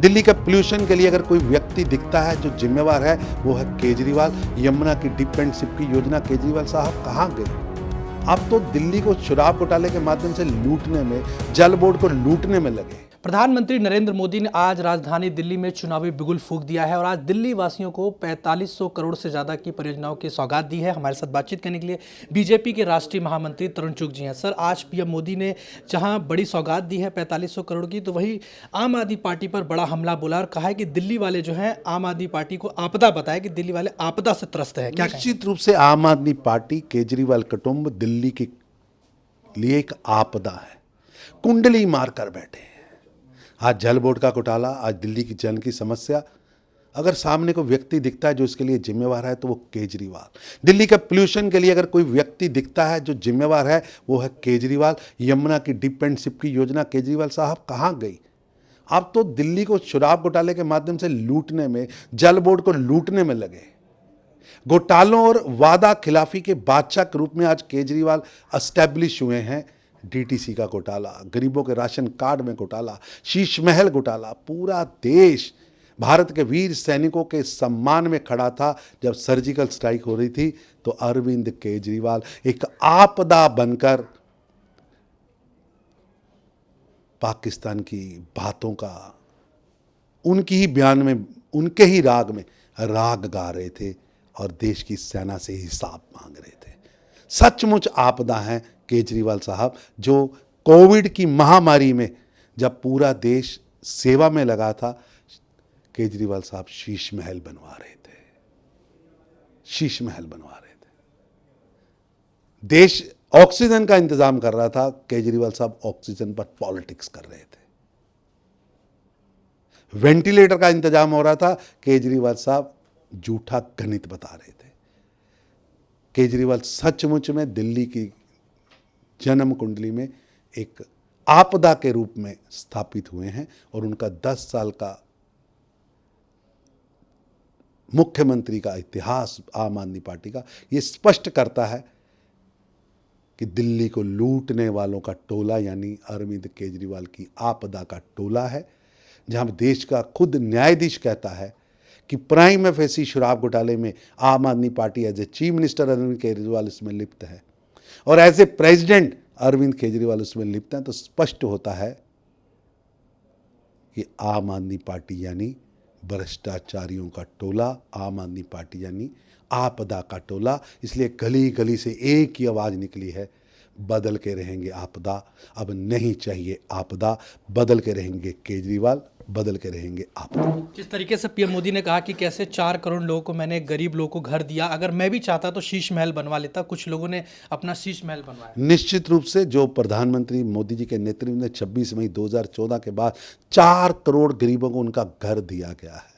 दिल्ली के पोल्यूशन के लिए अगर कोई व्यक्ति दिखता है जो जिम्मेवार है वो है केजरीवाल। यमुना की डिप एंड सिप की योजना केजरीवाल साहब कहाँ गए? अब तो दिल्ली को शराब घोटाले के माध्यम से लूटने में, जल बोर्ड को लूटने में लगे। प्रधानमंत्री नरेंद्र मोदी ने आज राजधानी दिल्ली में चुनावी बिगुल फूंक दिया है और आज दिल्ली वासियों को 4500 करोड़ से ज्यादा की परियोजनाओं की सौगात दी है। हमारे साथ बातचीत करने के लिए बीजेपी के राष्ट्रीय महामंत्री तरुण चुग जी हैं। सर, आज पीएम मोदी ने जहां बड़ी सौगात दी है 4500 करोड़ की, तो वही आम आदमी पार्टी पर बड़ा हमला बोला और कहा है कि दिल्ली वाले जो है आम आदमी पार्टी को आपदा बताया कि दिल्ली वाले आपदा से त्रस्त है। क्या निश्चित रूप से आम आदमी पार्टी, केजरीवाल कुटुंब दिल्ली के लिए एक आपदा है, कुंडली मारकर बैठे हैं। आज जल बोर्ड का घोटाला, आज दिल्ली की जल की समस्या, अगर सामने को व्यक्ति दिखता है जो इसके लिए जिम्मेवार है तो वो केजरीवाल। दिल्ली के पोल्यूशन के लिए अगर कोई व्यक्ति दिखता है जो जिम्मेवार है वो है केजरीवाल। यमुना की डिप एंड सिप की योजना केजरीवाल साहब कहाँ गई? अब तो दिल्ली को शराब घोटाले के माध्यम से लूटने में, जल बोर्ड को लूटने में लगे। घोटालों और वादा खिलाफी के बादशाह के रूप में आज केजरीवाल एस्टैब्लिश हुए हैं। डीटीसी का घोटाला, गरीबों के राशन कार्ड में घोटाला, शीश महल घोटाला। पूरा देश भारत के वीर सैनिकों के सम्मान में खड़ा था जब सर्जिकल स्ट्राइक हो रही थी, तो अरविंद केजरीवाल एक आपदा बनकर पाकिस्तान की बातों का उनकी ही बयान में, उनके ही राग में राग गा रहे थे और देश की सेना से हिसाब मांग रहे थे। सचमुच आपदा हैं केजरीवाल साहब, जो कोविड की महामारी में जब पूरा देश सेवा में लगा था, केजरीवाल साहब शीश महल बनवा रहे थे, शीश महल बनवा रहे थे। देश ऑक्सीजन का इंतजाम कर रहा था, केजरीवाल साहब ऑक्सीजन पर पॉलिटिक्स कर रहे थे। वेंटिलेटर का इंतजाम हो रहा था, केजरीवाल साहब झूठा गणित बता रहे थे। केजरीवाल सचमुच में दिल्ली की जन्म कुंडली में एक आपदा के रूप में स्थापित हुए हैं और उनका 10 साल का मुख्यमंत्री का इतिहास आम आदमी पार्टी का ये स्पष्ट करता है कि दिल्ली को लूटने वालों का टोला यानी अरविंद केजरीवाल की आपदा का टोला है, जहां देश का खुद न्यायाधीश कहता है कि प्राइम फेसी शराब घोटाले में Aam Aadmi Party as a chief minister Arvind Kejriwal इसमें लिप्त है और as a president Arvind Kejriwal उसमें लिप्त हैं, तो स्पष्ट होता है कि आम आदमी पार्टी यानी भ्रष्टाचारियों का टोला, आम आदमी पार्टी यानी आपदा का टोला। इसलिए गली गली से एक ही आवाज़ निकली है, बदल के रहेंगे आपदा। अब नहीं चाहिए आपदा, बदल के रहेंगे केजरीवाल, बदल के रहेंगे आपदा। जिस तरीके से पीएम मोदी ने कहा कि कैसे 4 करोड़ लोगों को मैंने, गरीब लोगों को घर दिया, अगर मैं भी चाहता तो शीश महल बनवा लेता। कुछ लोगों ने अपना शीश महल बनवाया। निश्चित रूप से जो प्रधानमंत्री मोदी जी के नेतृत्व में 26 मई 2014 के बाद 4 करोड़ गरीबों को उनका घर दिया गया है।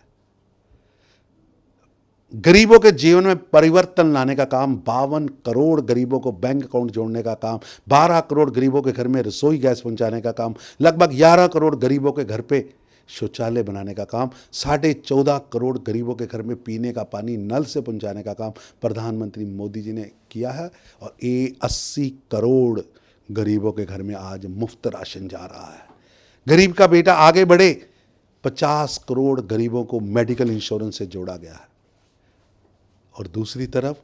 गरीबों के जीवन में परिवर्तन लाने का काम, 52 करोड़ गरीबों को बैंक अकाउंट जोड़ने का काम, 12 करोड़ गरीबों के घर में रसोई गैस पहुंचाने का काम, लगभग 11 करोड़ गरीबों के घर पे शौचालय बनाने का काम, 14.5 करोड़ गरीबों के घर में पीने का पानी नल से पहुंचाने का काम प्रधानमंत्री मोदी जी ने किया है। और 80 करोड़ गरीबों के घर में आज मुफ्त राशन जा रहा है। गरीब का बेटा आगे बढ़े, 50 करोड़ गरीबों को मेडिकल इंश्योरेंस से जोड़ा गया है। और दूसरी तरफ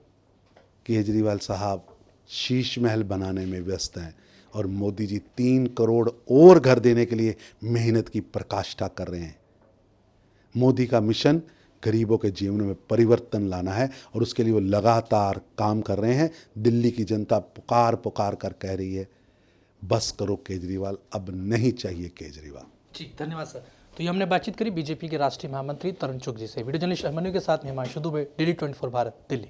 केजरीवाल साहब शीश महल बनाने में व्यस्त हैं और मोदी जी 3 करोड़ और घर देने के लिए मेहनत की प्रकाष्ठा कर रहे हैं। मोदी का मिशन गरीबों के जीवन में परिवर्तन लाना है और उसके लिए वो लगातार काम कर रहे हैं। दिल्ली की जनता पुकार पुकार कर कह रही है, बस करो केजरीवाल, अब नहीं चाहिए केजरीवाल। जी, धन्यवाद सर। तो ये हमने बातचीत करी बीजेपी के राष्ट्रीय महामंत्री तरुण चुग जी से। वीडियो जर्नलिस्ट अभिमन्यु के साथ में हिमांशु दुबे, Delhi 24 भारत, दिल्ली।